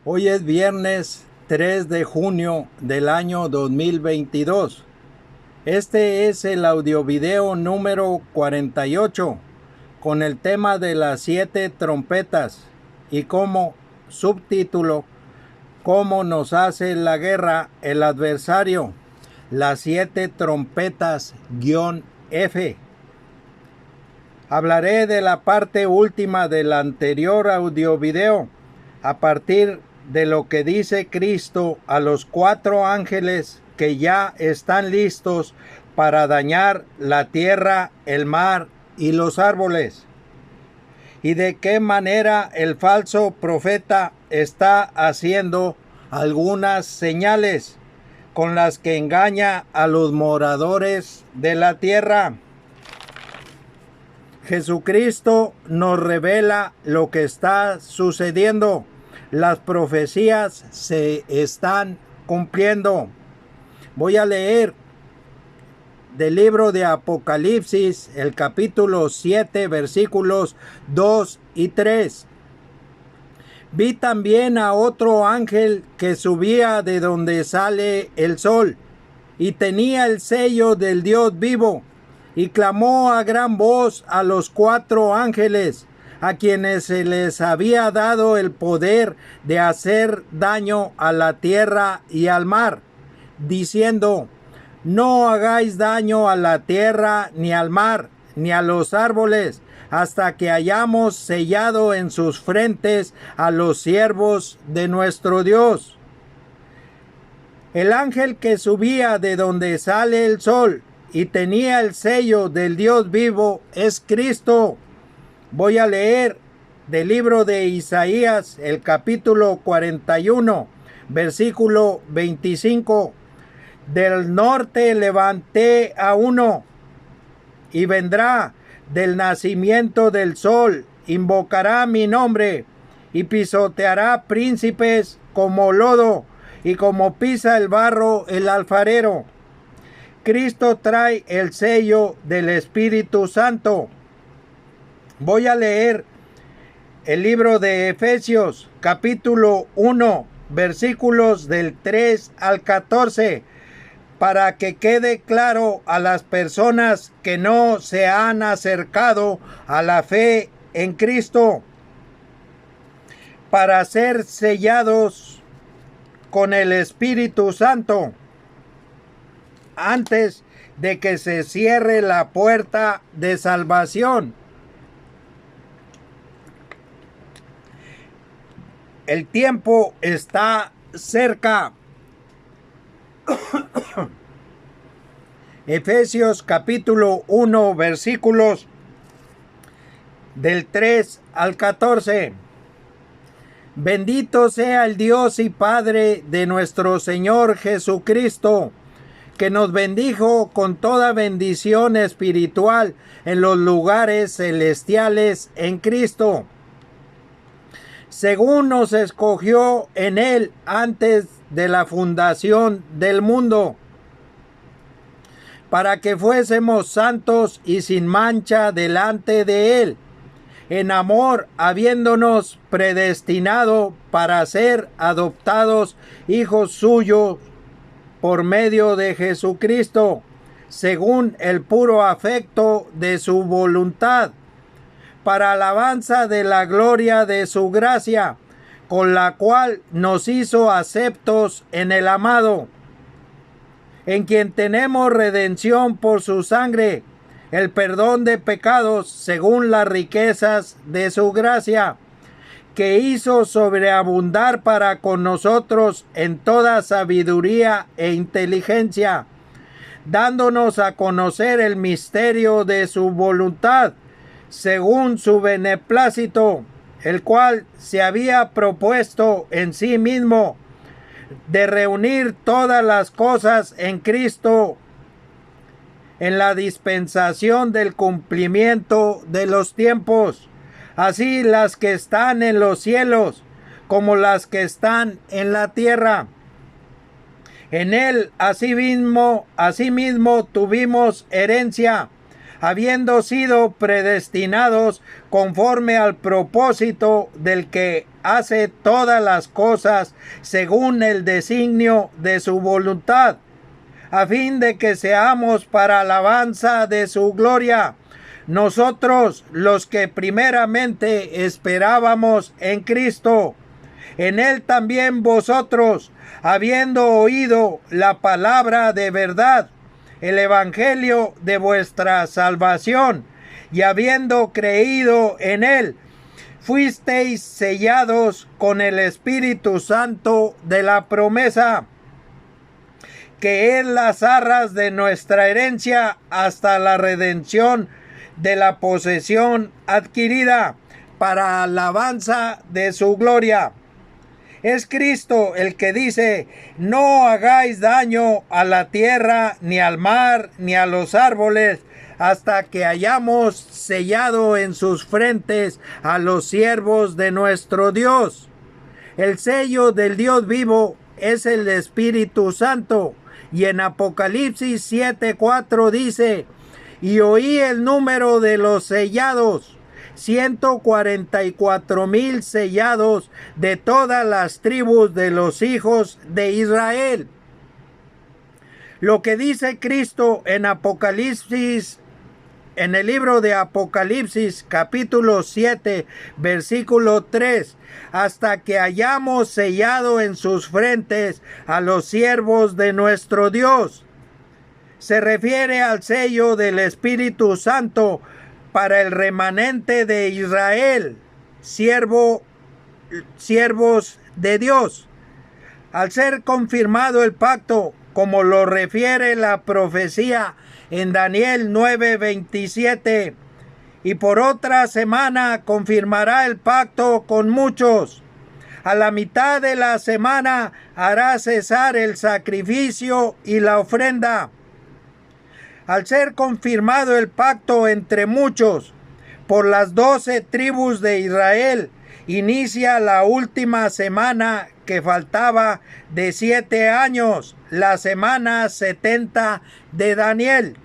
Hoy es viernes 3 de junio del año 2022. Este es el audiovideo número 48 con el tema de las 7 trompetas y como subtítulo ¿Cómo nos hace la guerra el adversario? Las 7 trompetas-F. Hablaré de la parte última del anterior audiovideo a partir de lo que dice Cristo a los 4 ángeles que ya están listos para dañar la tierra, el mar y los árboles, y de qué manera el falso profeta está haciendo algunas señales con las que engaña a los moradores de la tierra. Jesucristo nos revela lo que está sucediendo. Las profecías se están cumpliendo. Voy a leer del libro de Apocalipsis, el capítulo 7, versículos 2 y 3. Vi también a otro ángel que subía de donde sale el sol, y tenía el sello del Dios vivo, y clamó a gran voz a los 4 ángeles, a quienes se les había dado el poder de hacer daño a la tierra y al mar, diciendo: no hagáis daño a la tierra, ni al mar, ni a los árboles, hasta que hayamos sellado en sus frentes a los siervos de nuestro Dios. El ángel que subía de donde sale el sol y tenía el sello del Dios vivo es Cristo. Voy a leer del libro de Isaías, el capítulo 41, versículo 25. Del norte levanté a uno, y vendrá del nacimiento del sol, invocará mi nombre, y pisoteará príncipes como lodo, y como pisa el barro el alfarero. Cristo trae el sello del Espíritu Santo. Voy a leer el libro de Efesios, capítulo 1, versículos del 3 al 14, para que quede claro a las personas que no se han acercado a la fe en Cristo, para ser sellados con el Espíritu Santo antes de que se cierre la puerta de salvación. El tiempo está cerca. Efesios capítulo 1, versículos del 3 al 14. Bendito sea el Dios y Padre de nuestro Señor Jesucristo, que nos bendijo con toda bendición espiritual en los lugares celestiales en Cristo, según nos escogió en Él antes de la fundación del mundo, para que fuésemos santos y sin mancha delante de Él, en amor, habiéndonos predestinado para ser adoptados hijos suyos por medio de Jesucristo, según el puro afecto de su voluntad, para alabanza de la gloria de su gracia, con la cual nos hizo aceptos en el amado, en quien tenemos redención por su sangre, el perdón de pecados según las riquezas de su gracia, que hizo sobreabundar para con nosotros en toda sabiduría e inteligencia, dándonos a conocer el misterio de su voluntad, según su beneplácito, el cual se había propuesto en sí mismo de reunir todas las cosas en Cristo, en la dispensación del cumplimiento de los tiempos, así las que están en los cielos como las que están en la tierra. En él asimismo tuvimos herencia, habiendo sido predestinados conforme al propósito del que hace todas las cosas según el designio de su voluntad, a fin de que seamos para alabanza de su gloria, nosotros los que primeramente esperábamos en Cristo. En él también vosotros, habiendo oído la palabra de verdad, el evangelio de vuestra salvación, y habiendo creído en él, fuisteis sellados con el Espíritu Santo de la promesa, que es las arras de nuestra herencia hasta la redención de la posesión adquirida para alabanza de su gloria. Es Cristo el que dice: no hagáis daño a la tierra, ni al mar, ni a los árboles, hasta que hayamos sellado en sus frentes a los siervos de nuestro Dios. El sello del Dios vivo es el Espíritu Santo. Y en Apocalipsis 7:4 dice: y oí el número de los sellados, 144,000 sellados de todas las tribus de los hijos de Israel. Lo que dice Cristo en Apocalipsis, en el libro de Apocalipsis capítulo 7, versículo 3, hasta que hayamos sellado en sus frentes a los siervos de nuestro Dios, se refiere al sello del Espíritu Santo para el remanente de Israel, siervos de Dios. Al ser confirmado el pacto, como lo refiere la profecía en Daniel 9:27, y por otra semana confirmará el pacto con muchos. A la mitad de la semana hará cesar el sacrificio y la ofrenda. Al ser confirmado el pacto entre muchos por las 12 tribus de Israel, inicia la última semana que faltaba de 7 años, la semana 70 de Daniel.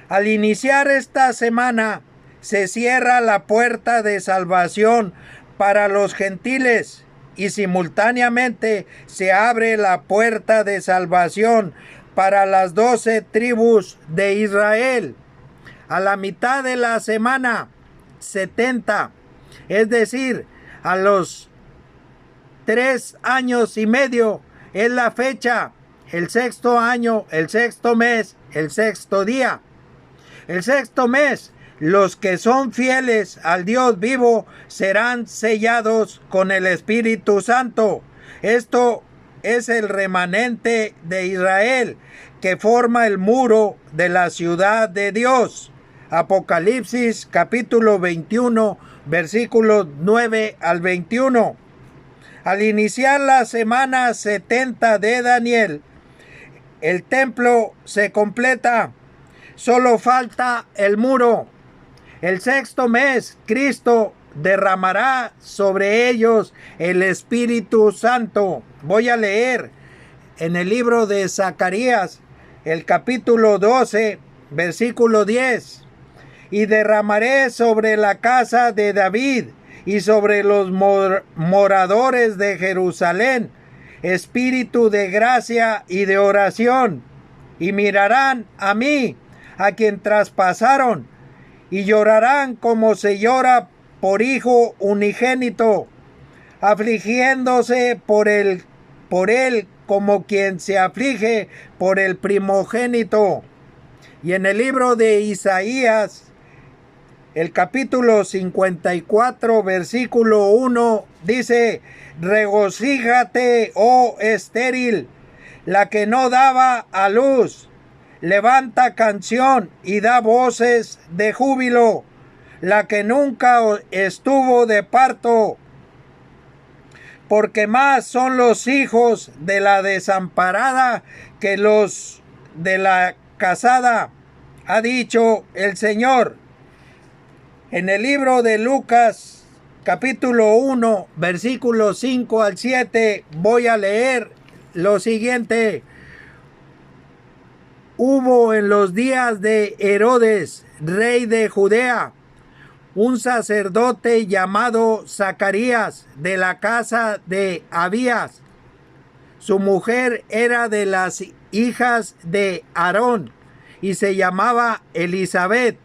Al iniciar esta semana, se cierra la puerta de salvación para los gentiles y simultáneamente se abre la puerta de salvación para las 12 tribus de Israel. A la mitad de la semana 70, es decir, a los 3 años y medio, es la fecha, el sexto año, el sexto mes, el sexto día. El sexto mes, los que son fieles al Dios vivo serán sellados con el Espíritu Santo. Esto es el remanente de Israel que forma el muro de la ciudad de Dios. Apocalipsis capítulo 21, versículos 9 al 21. Al iniciar la semana 70 de Daniel, el templo se completa. Solo falta el muro. El sexto mes, Cristo derramará sobre ellos el Espíritu Santo. Voy a leer en el libro de Zacarías, el capítulo 12, versículo 10. Y derramaré sobre la casa de David y sobre los moradores de Jerusalén espíritu de gracia y de oración, y mirarán a mí, a quien traspasaron, y llorarán como se llora por hijo unigénito, afligiéndose por él como quien se aflige por el primogénito. Y en el libro de Isaías, el capítulo 54, versículo 1, dice: regocíjate, oh estéril, la que no daba a luz, levanta canción y da voces de júbilo, la que nunca estuvo de parto, porque más son los hijos de la desamparada que los de la casada, ha dicho el Señor. En el libro de Lucas, capítulo 1, versículos 5 al 7, voy a leer lo siguiente. Hubo en los días de Herodes, rey de Judea, un sacerdote llamado Zacarías, de la casa de Abías. Su mujer era de las hijas de Aarón y se llamaba Elisabet.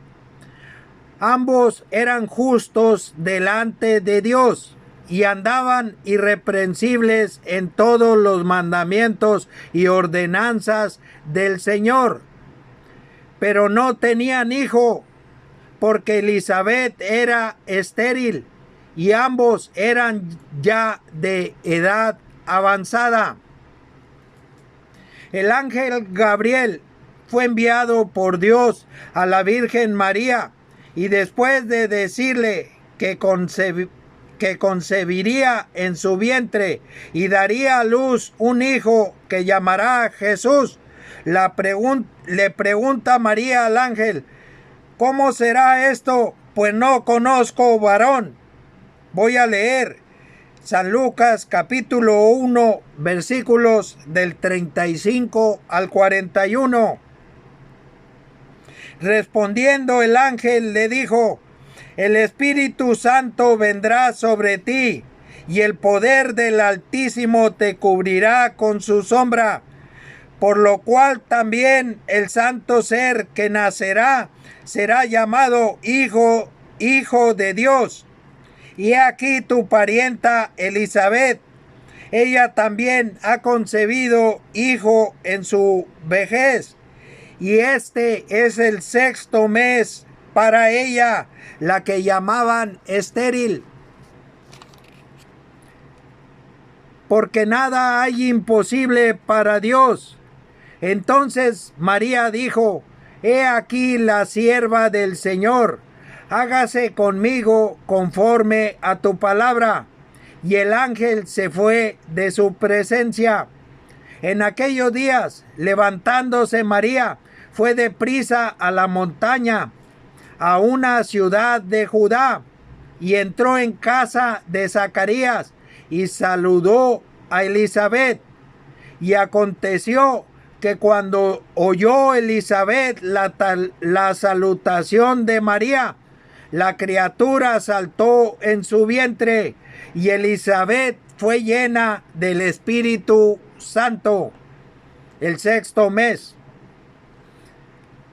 Ambos eran justos delante de Dios y andaban irreprensibles en todos los mandamientos y ordenanzas del Señor. Pero no tenían hijo, porque Elisabet era estéril y ambos eran ya de edad avanzada. El ángel Gabriel fue enviado por Dios a la Virgen María, y después de decirle que concebiría en su vientre y daría a luz un hijo que llamará Jesús, le pregunta María al ángel: ¿cómo será esto? Pues no conozco varón. Voy a leer San Lucas capítulo 1, versículos del 35 al 41. Respondiendo el ángel le dijo: el Espíritu Santo vendrá sobre ti, y el poder del Altísimo te cubrirá con su sombra, por lo cual también el santo ser que nacerá será llamado Hijo de Dios. Y aquí tu parienta Elisabet, ella también ha concebido hijo en su vejez, y este es el 6º mes para ella, la que llamaban estéril. Porque nada hay imposible para Dios. Entonces María dijo: he aquí la sierva del Señor, hágase conmigo conforme a tu palabra. Y el ángel se fue de su presencia. En aquellos días, levantándose María, fue deprisa a la montaña, a una ciudad de Judá, y entró en casa de Zacarías y saludó a Elisabet. Y aconteció que cuando oyó Elisabet la salutación de María, la criatura saltó en su vientre, y Elisabet fue llena del Espíritu Santo. El 6º mes.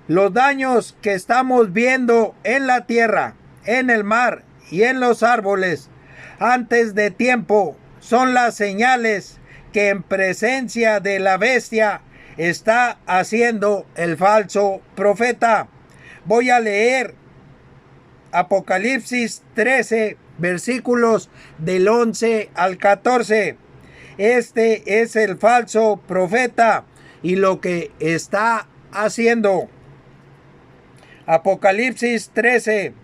Los daños que estamos viendo en la tierra, en el mar y en los árboles antes de tiempo son las señales que en presencia de la bestia está haciendo el falso profeta. Voy a leer Apocalipsis 13, versículos del 11 al 14. Este es el falso profeta y lo que está haciendo. Apocalipsis 13.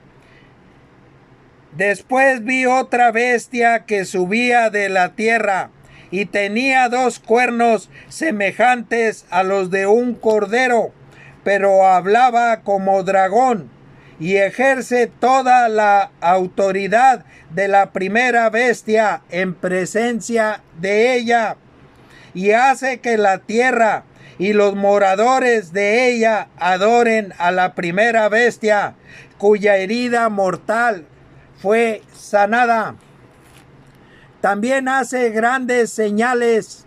Después vi otra bestia que subía de la tierra y tenía 2 cuernos semejantes a los de un cordero, pero hablaba como dragón, y ejerce toda la autoridad de la primera bestia en presencia de ella, y hace que la tierra y los moradores de ella adoren a la primera bestia, cuya herida mortal fue sanada. También hace grandes señales,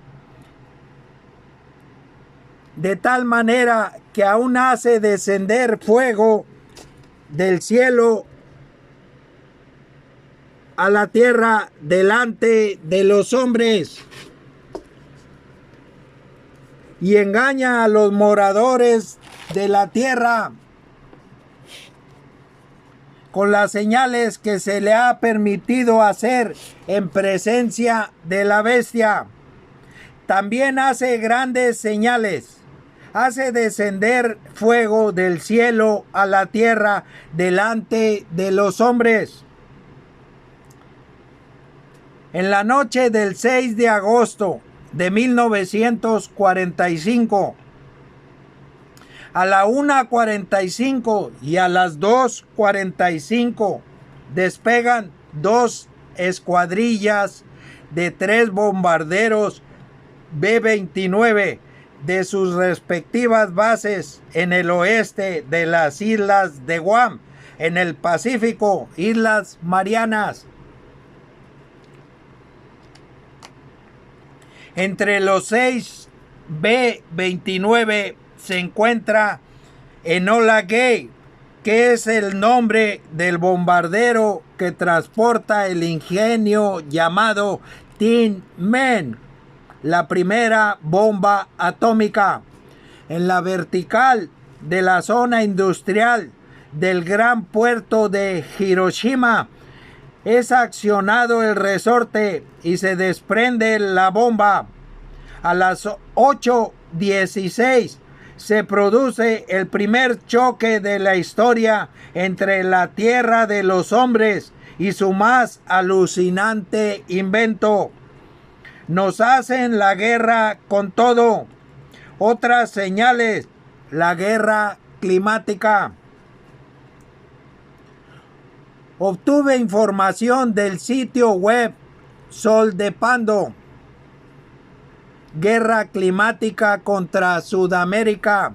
de tal manera que aún hace descender fuego del cielo a la tierra delante de los hombres, y engaña a los moradores de la tierra con las señales que se le ha permitido hacer en presencia de la bestia. También hace grandes señales, hace descender fuego del cielo a la tierra delante de los hombres. En la noche del 6 de agosto de 1945, a la 1:45 y a las 2:45 despegan 2 escuadrillas de 3 bombarderos B-29 de sus respectivas bases en el oeste de las islas de Guam, en el Pacífico, Islas Marianas. Entre los 6 B-29 se encuentra Enola Gay, que es el nombre del bombardero que transporta el ingenio llamado Tin Man, la primera bomba atómica. En la vertical de la zona industrial del gran puerto de Hiroshima es accionado el resorte y se desprende la bomba. A las 8:16 se produce el primer choque de la historia entre la Tierra de los hombres y su más alucinante invento. Nos hacen la guerra con todo. Otras señales: la guerra climática. Obtuve información del sitio web Sol de Pando. Guerra climática contra Sudamérica.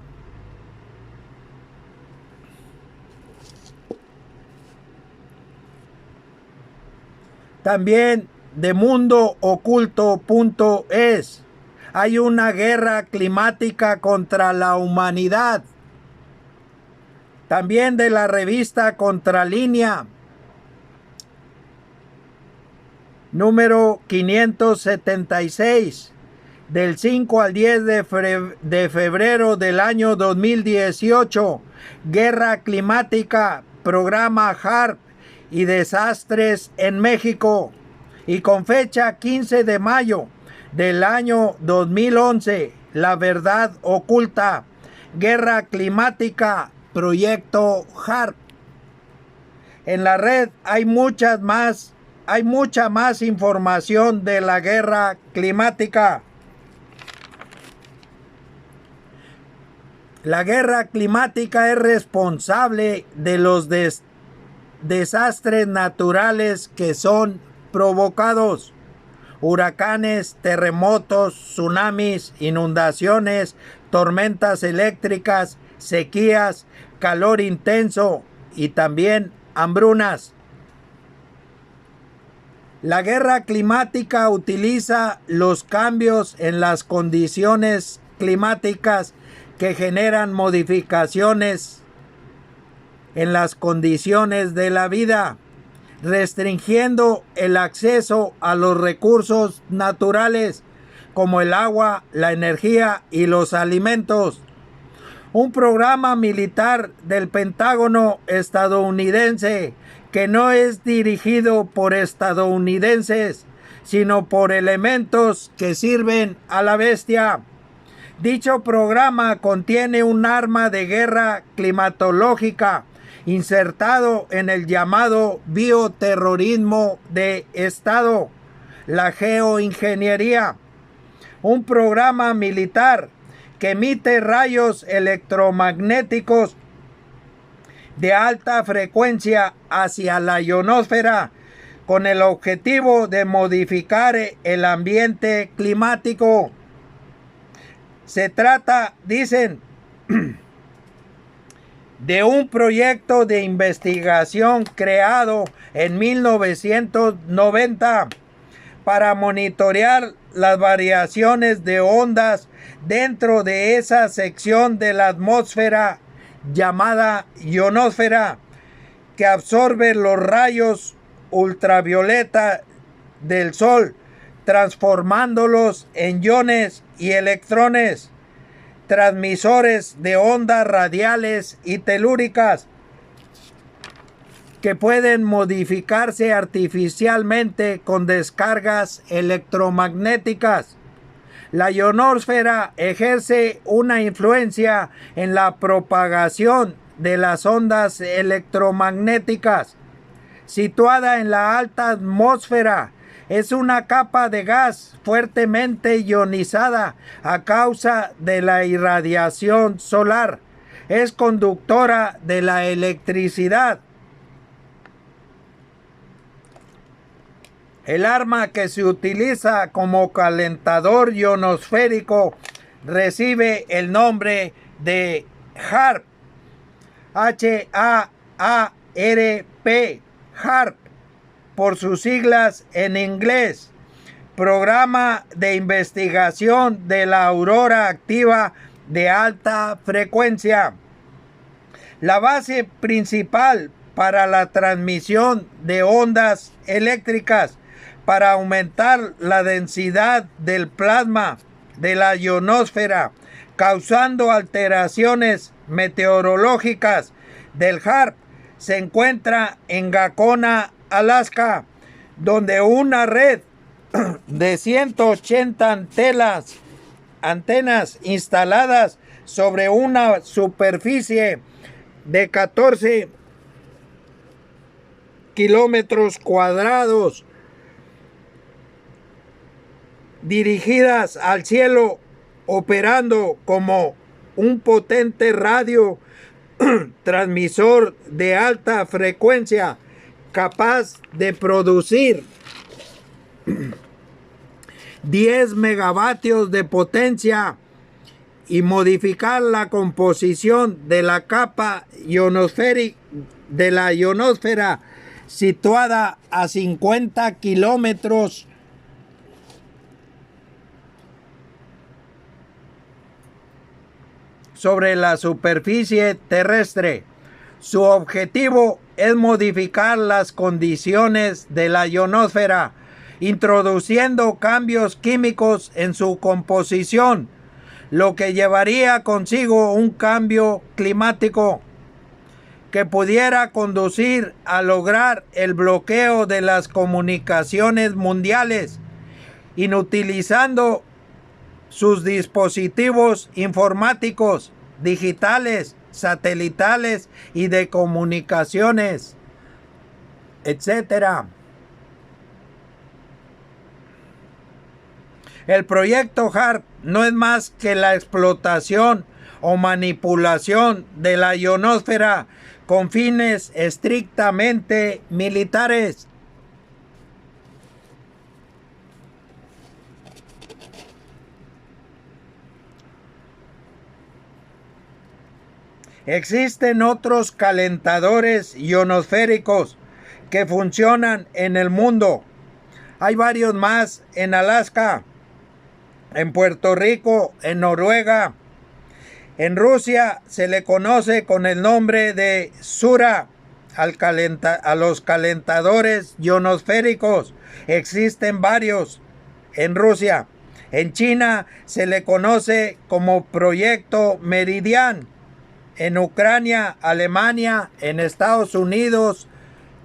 También de mundooculto.es. Hay una guerra climática contra la humanidad. También de la revista Contralínea, número 576, del 5 al 10 de febrero del año 2018. Guerra climática, programa HAARP y desastres en México. Y con fecha 15 de mayo del año 2011, La verdad oculta, guerra climática, proyecto HAARP. En la red hay mucha más información de la guerra climática. La guerra climática es responsable de los desastres naturales que son provocados: huracanes, terremotos, tsunamis, inundaciones, tormentas eléctricas, sequías, calor intenso y también hambrunas. La guerra climática utiliza los cambios en las condiciones climáticas que generan modificaciones en las condiciones de la vida, restringiendo el acceso a los recursos naturales como el agua, la energía y los alimentos. Un programa militar del Pentágono estadounidense que no es dirigido por estadounidenses, sino por elementos que sirven a la bestia. Dicho programa contiene un arma de guerra climatológica insertado en el llamado bioterrorismo de Estado, la geoingeniería, un programa militar que emite rayos electromagnéticos de alta frecuencia hacia la ionosfera con el objetivo de modificar el ambiente climático. Se trata, dicen, de un proyecto de investigación creado en 1990 para monitorear las variaciones de ondas dentro de esa sección de la atmósfera llamada ionosfera, que absorbe los rayos ultravioleta del Sol, transformándolos en iones y electrones, transmisores de ondas radiales y telúricas, que pueden modificarse artificialmente con descargas electromagnéticas. La ionosfera ejerce una influencia en la propagación de las ondas electromagnéticas. Situada en la alta atmósfera, es una capa de gas fuertemente ionizada a causa de la irradiación solar. Es conductora de la electricidad. El arma que se utiliza como calentador ionosférico recibe el nombre de HAARP, H-A-A-R-P, HAARP, por sus siglas en inglés, Programa de Investigación de la Aurora Activa de Alta Frecuencia. La base principal para la transmisión de ondas eléctricas para aumentar la densidad del plasma de la ionosfera, causando alteraciones meteorológicas del HAARP, se encuentra en Gacona, Alaska, donde una red de 180 antenas instaladas sobre una superficie de 14 kilómetros cuadrados, dirigidas al cielo, operando como un potente radio transmisor de alta frecuencia, capaz de producir 10 megavatios de potencia y modificar la composición de la capa ionosférica de la ionosfera situada a 50 kilómetros sobre la superficie terrestre. Su objetivo es modificar las condiciones de la ionosfera, introduciendo cambios químicos en su composición, lo que llevaría consigo un cambio climático que pudiera conducir a lograr el bloqueo de las comunicaciones mundiales, inutilizando sus dispositivos informáticos, digitales, satelitales y de comunicaciones, etc. El proyecto HAARP no es más que la explotación o manipulación de la ionosfera con fines estrictamente militares. Existen otros calentadores ionosféricos que funcionan en el mundo. Hay varios más en Alaska, en Puerto Rico, en Noruega. En Rusia se le conoce con el nombre de Sura a los calentadores ionosféricos. Existen varios en Rusia. En China se le conoce como Proyecto Meridian. En Ucrania, Alemania, en Estados Unidos,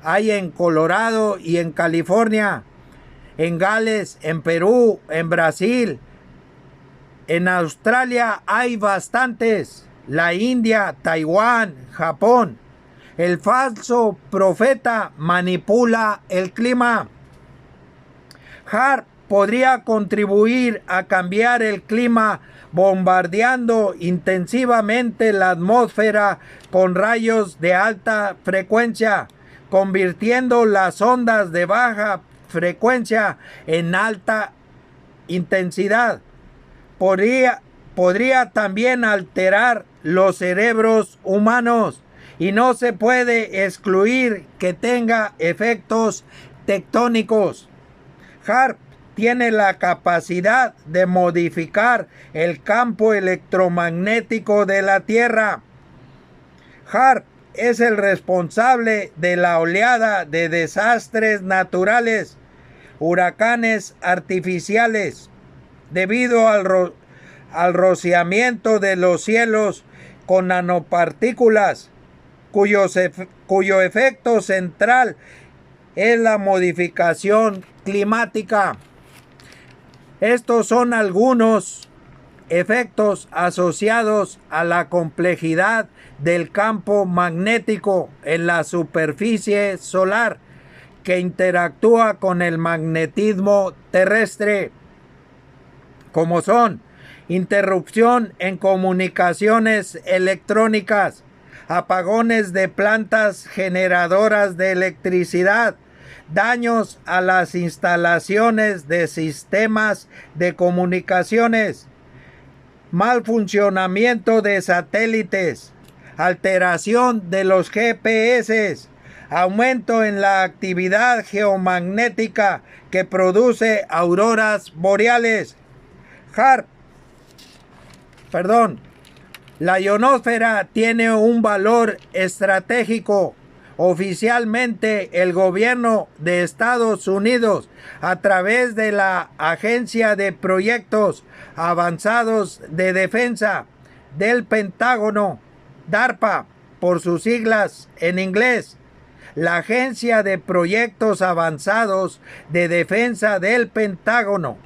hay en Colorado y en California, en Gales, en Perú, en Brasil. En Australia hay bastantes, la India, Taiwán, Japón. El falso profeta manipula el clima. HAARP podría contribuir a cambiar el clima bombardeando intensivamente la atmósfera con rayos de alta frecuencia, convirtiendo las ondas de baja frecuencia en alta intensidad. Podría también alterar los cerebros humanos y no se puede excluir que tenga efectos tectónicos. HAARP tiene la capacidad de modificar el campo electromagnético de la Tierra. HAARP es el responsable de la oleada de desastres naturales, huracanes artificiales, debido al rociamiento de los cielos con nanopartículas, cuyo efecto central es la modificación climática. Estos son algunos efectos asociados a la complejidad del campo magnético en la superficie solar que interactúa con el magnetismo terrestre, como son interrupción en comunicaciones electrónicas, apagones de plantas generadoras de electricidad, daños a las instalaciones de sistemas de comunicaciones, mal funcionamiento de satélites, alteración de los GPS, aumento en la actividad geomagnética que produce auroras boreales. La ionosfera tiene un valor estratégico. Oficialmente, el gobierno de Estados Unidos, a través de la Agencia de Proyectos Avanzados de Defensa del Pentágono, DARPA, por sus siglas en inglés, la Agencia de Proyectos Avanzados de Defensa del Pentágono,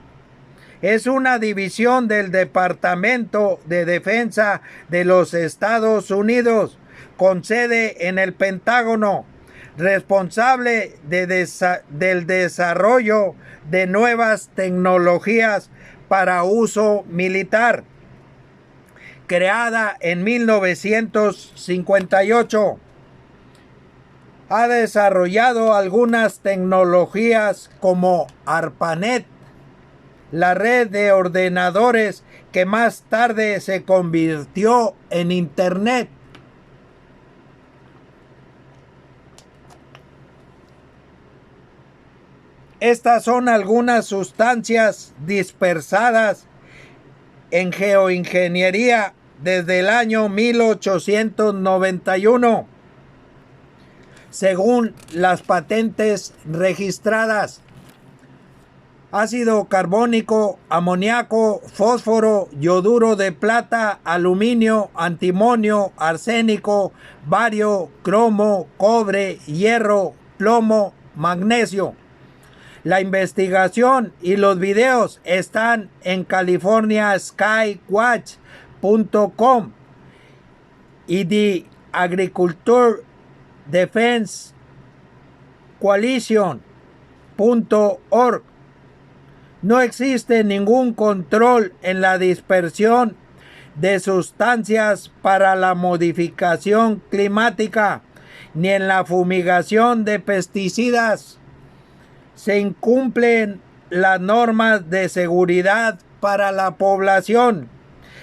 es una división del Departamento de Defensa de los Estados Unidos, con sede en el Pentágono, responsable del desarrollo de nuevas tecnologías para uso militar. Creada en 1958, ha desarrollado algunas tecnologías como ARPANET, la red de ordenadores que más tarde se convirtió en Internet. Estas son algunas sustancias dispersadas en geoingeniería desde el año 1891, según las patentes registradas: ácido carbónico, amoníaco, fósforo, yoduro de plata, aluminio, antimonio, arsénico, bario, cromo, cobre, hierro, plomo, magnesio. La investigación y los videos están en californiaskywatch.com y The Agriculture Defense Coalition.org. No existe ningún control en la dispersión de sustancias para la modificación climática, ni en la fumigación de pesticidas. Se incumplen las normas de seguridad para la población.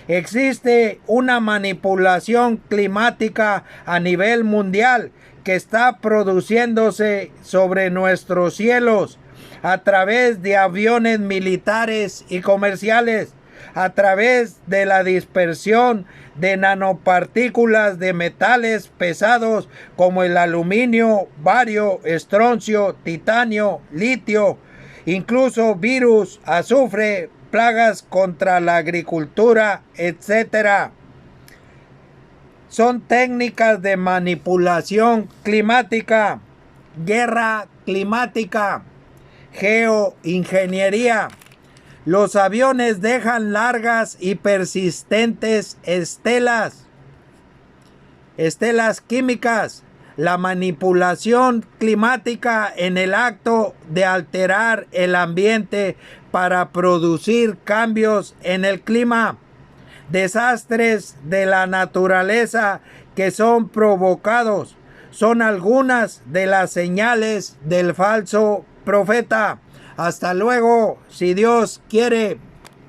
Existe una manipulación climática a nivel mundial que está produciéndose sobre nuestros cielos a través de aviones militares y comerciales, a través de la dispersión de nanopartículas de metales pesados como el aluminio, bario, estroncio, titanio, litio, incluso virus, azufre, plagas contra la agricultura, etc. Son técnicas de manipulación climática, guerra climática, geoingeniería. Los aviones dejan largas y persistentes estelas químicas. La manipulación climática en el acto de alterar el ambiente para producir cambios en el clima. Desastres de la naturaleza que son provocados son algunas de las señales del falso profeta. Hasta luego, si Dios quiere.